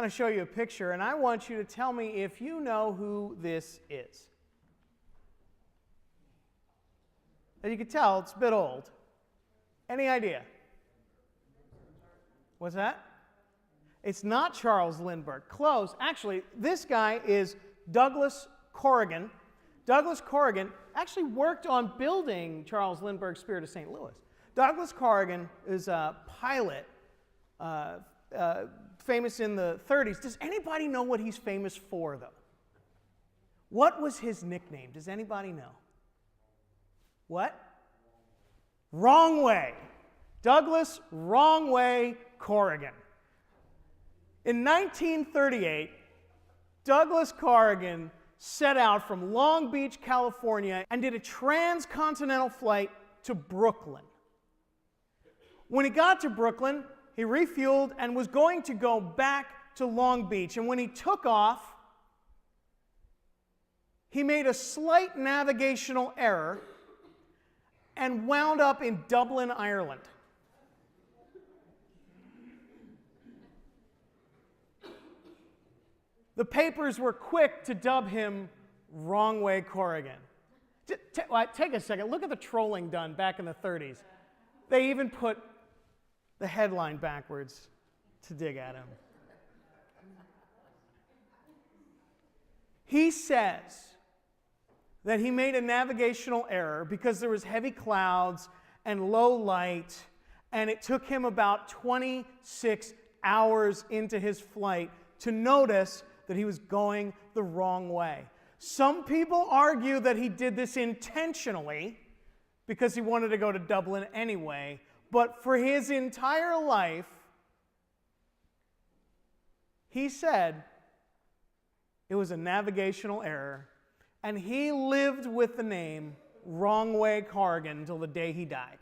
to show you a picture, and I want you to tell me if you know who this is. As you can tell, it's a bit old. Any idea? What's that? It's not Charles Lindbergh. Close. Actually, this guy is Douglas Corrigan. Douglas Corrigan actually worked on building Charles Lindbergh's Spirit of St. Louis. Douglas Corrigan is a pilot, famous in the 30s. Does anybody know what he's famous for, though? What was his nickname? Does anybody know? What? Wrong Way. Douglas Wrong Way Corrigan. In 1938, Douglas Corrigan set out from Long Beach, California, and did a transcontinental flight to Brooklyn. When he got to Brooklyn, he refueled and was going to go back to Long Beach. And when he took off, he made a slight navigational error and wound up in Dublin, Ireland. The papers were quick to dub him Wrong Way Corrigan. Take a second. Look at the trolling done back in the 30s. They even put the headline backwards to dig at him. He says that he made a navigational error because there was heavy clouds and low light, and it took him about 26 hours into his flight to notice that he was going the wrong way. Some people argue that he did this intentionally because he wanted to go to Dublin anyway, but for his entire life, he said it was a navigational error, and he lived with the name Wrong Way Corrigan until the day he died.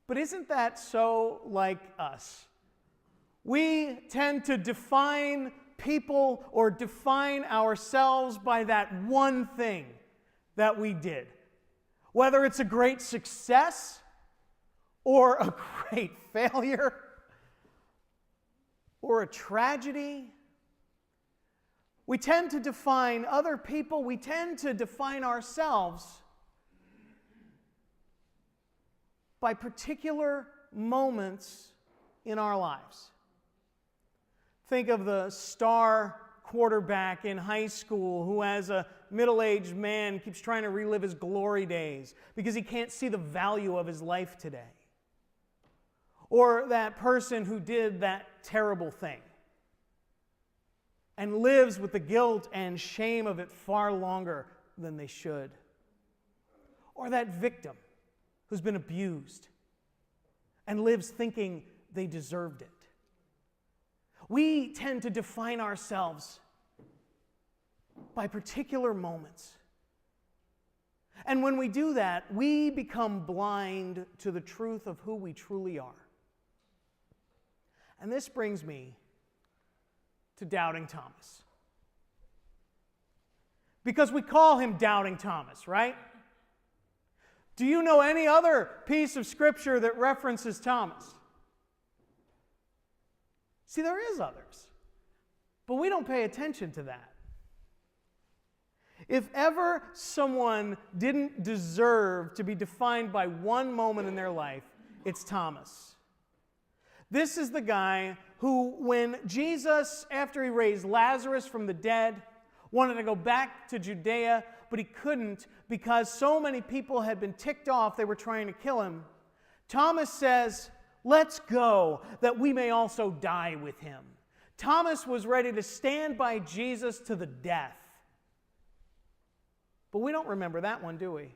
But isn't that so like us? We tend to define people or define ourselves by that one thing that we did. Whether it's a great success or a great failure or a tragedy. We tend to define other people, we tend to define ourselves by particular moments in our lives. Think of the star quarterback in high school who, as a middle-aged man, keeps trying to relive his glory days because he can't see the value of his life today. Or that person who did that terrible thing and lives with the guilt and shame of it far longer than they should. Or that victim who's been abused and lives thinking they deserved it. We tend to define ourselves by particular moments. And when we do that, we become blind to the truth of who we truly are. And this brings me to Doubting Thomas. Because we call him Doubting Thomas, right? Do you know any other piece of scripture that references Thomas? See, there is others, but we don't pay attention to that. If ever someone didn't deserve to be defined by one moment in their life, it's Thomas. This is the guy who, when Jesus, after he raised Lazarus from the dead, wanted to go back to Judea, but he couldn't because so many people had been ticked off they were trying to kill him, Thomas says, "Let's go, that we may also die with him." Thomas was ready to stand by Jesus to the death. But we don't remember that one, do we?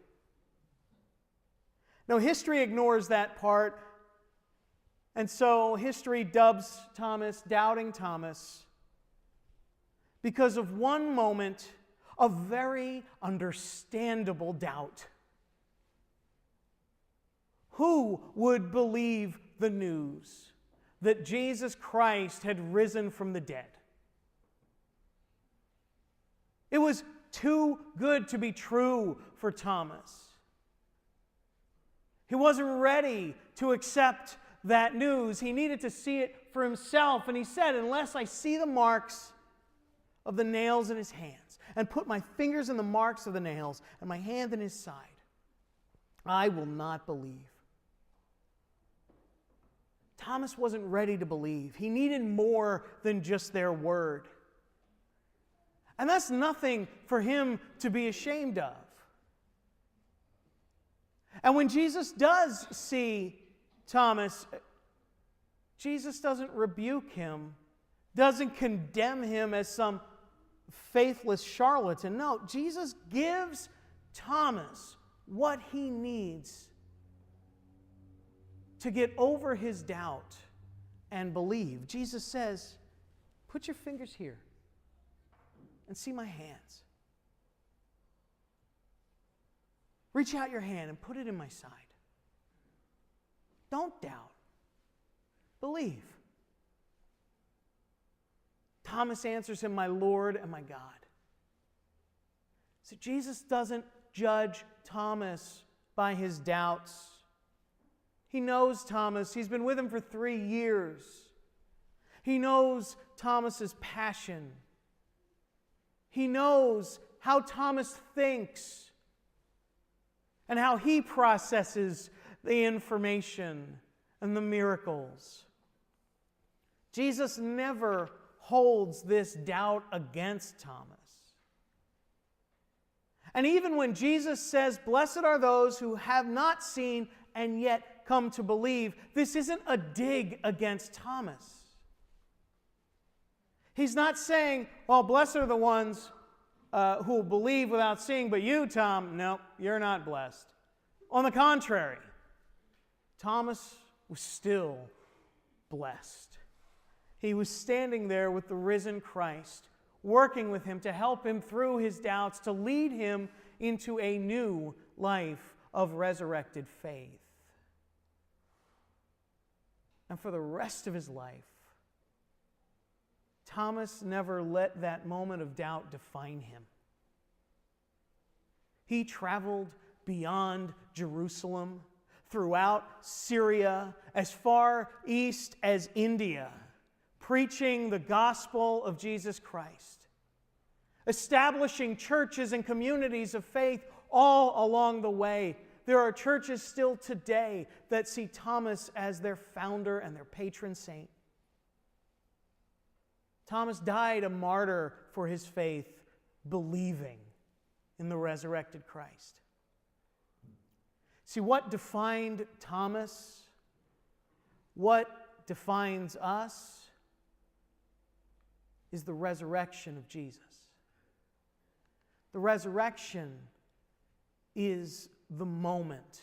No, history ignores that part, and so history dubs Thomas Doubting Thomas because of one moment of very understandable doubt. Who would believe the news that Jesus Christ had risen from the dead? It was too good to be true for Thomas. He wasn't ready to accept that news. He needed to see it for himself. And he said, unless I see the marks of the nails in his hands, and put my fingers in the marks of the nails, and my hand in his side, I will not believe. Thomas wasn't ready to believe. He needed more than just their word. And that's nothing for him to be ashamed of. And when Jesus does see Thomas, Jesus doesn't rebuke him, doesn't condemn him as some faithless charlatan. No, Jesus gives Thomas what he needs to get over his doubt and believe. Jesus says, put your fingers here and see my hands. Reach out your hand and put it in my side. Don't doubt. Believe. Thomas answers him, my Lord and my God. So Jesus doesn't judge Thomas by his doubts. He knows Thomas. He's been with him for 3 years. He knows Thomas's passion. He knows how Thomas thinks and how he processes the information and the miracles. Jesus never holds this doubt against Thomas. And even when Jesus says, blessed are those who have not seen and yet come to believe, this isn't a dig against Thomas. He's not saying, well, blessed are the ones who will believe without seeing, but you, Tom, no, you're not blessed. On the contrary, Thomas was still blessed. He was standing there with the risen Christ, working with him to help him through his doubts, to lead him into a new life of resurrected faith. And for the rest of his life, Thomas never let that moment of doubt define him. He traveled beyond Jerusalem, throughout Syria, as far east as India, preaching the gospel of Jesus Christ, establishing churches and communities of faith all along the way. There are churches still today that see Thomas as their founder and their patron saint. Thomas died a martyr for his faith, believing in the resurrected Christ. See, what defined Thomas, what defines us, is the resurrection of Jesus. The resurrection is the moment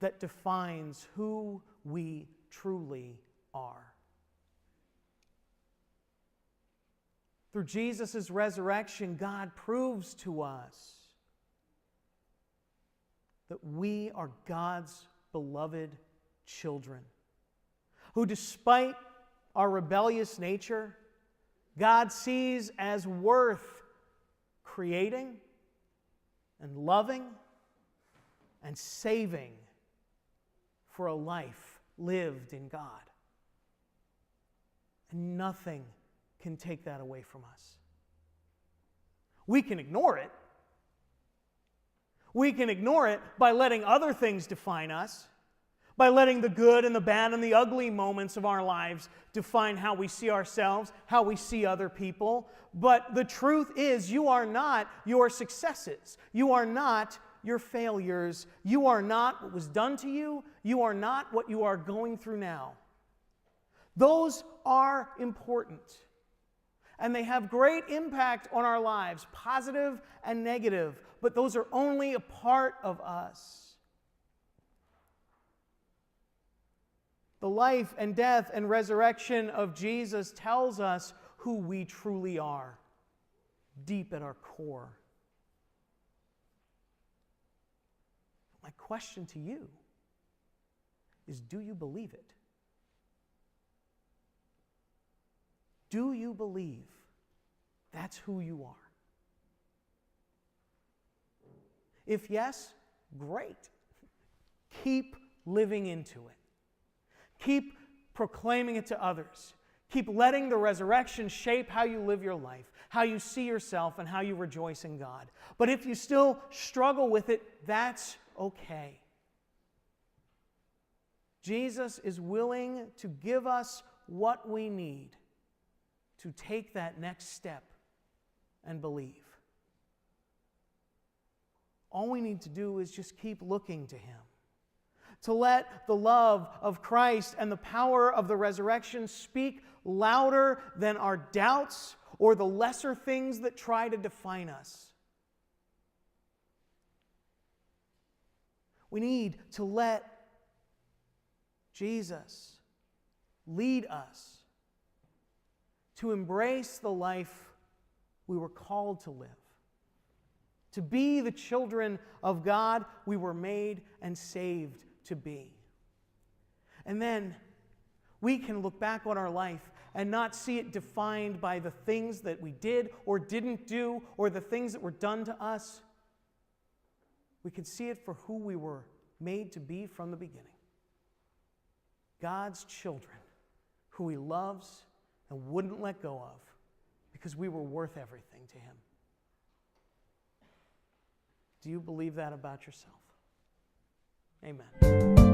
that defines who we truly are. Through Jesus' resurrection, God proves to us that we are God's beloved children, who despite our rebellious nature, God sees as worth creating and loving and saving for a life lived in God. And nothing can take that away from us. We can ignore it. We can ignore it by letting other things define us, by letting the good and the bad and the ugly moments of our lives define how we see ourselves, how we see other people. But the truth is, you are not your successes. You are not your failures. You are not what was done to you. You are not what you are going through now. Those are important. And they have great impact on our lives, positive and negative. But those are only a part of us. The life and death and resurrection of Jesus tells us who we truly are, deep at our core. My question to you is, do you believe it? Do you believe that's who you are? If yes, great. Keep living into it. Keep proclaiming it to others. Keep letting the resurrection shape how you live your life, how you see yourself, and how you rejoice in God. But if you still struggle with it, that's okay. Jesus is willing to give us what we need to take that next step and believe. All we need to do is just keep looking to Him. To let the love of Christ and the power of the resurrection speak louder than our doubts or the lesser things that try to define us. We need to let Jesus lead us to embrace the life we were called to live, to be the children of God we were made and saved to be. And then we can look back on our life and not see it defined by the things that we did or didn't do or the things that were done to us. We can see it for who we were made to be from the beginning. God's children, who He loves and wouldn't let go of because we were worth everything to Him. Do you believe that about yourself? Amen.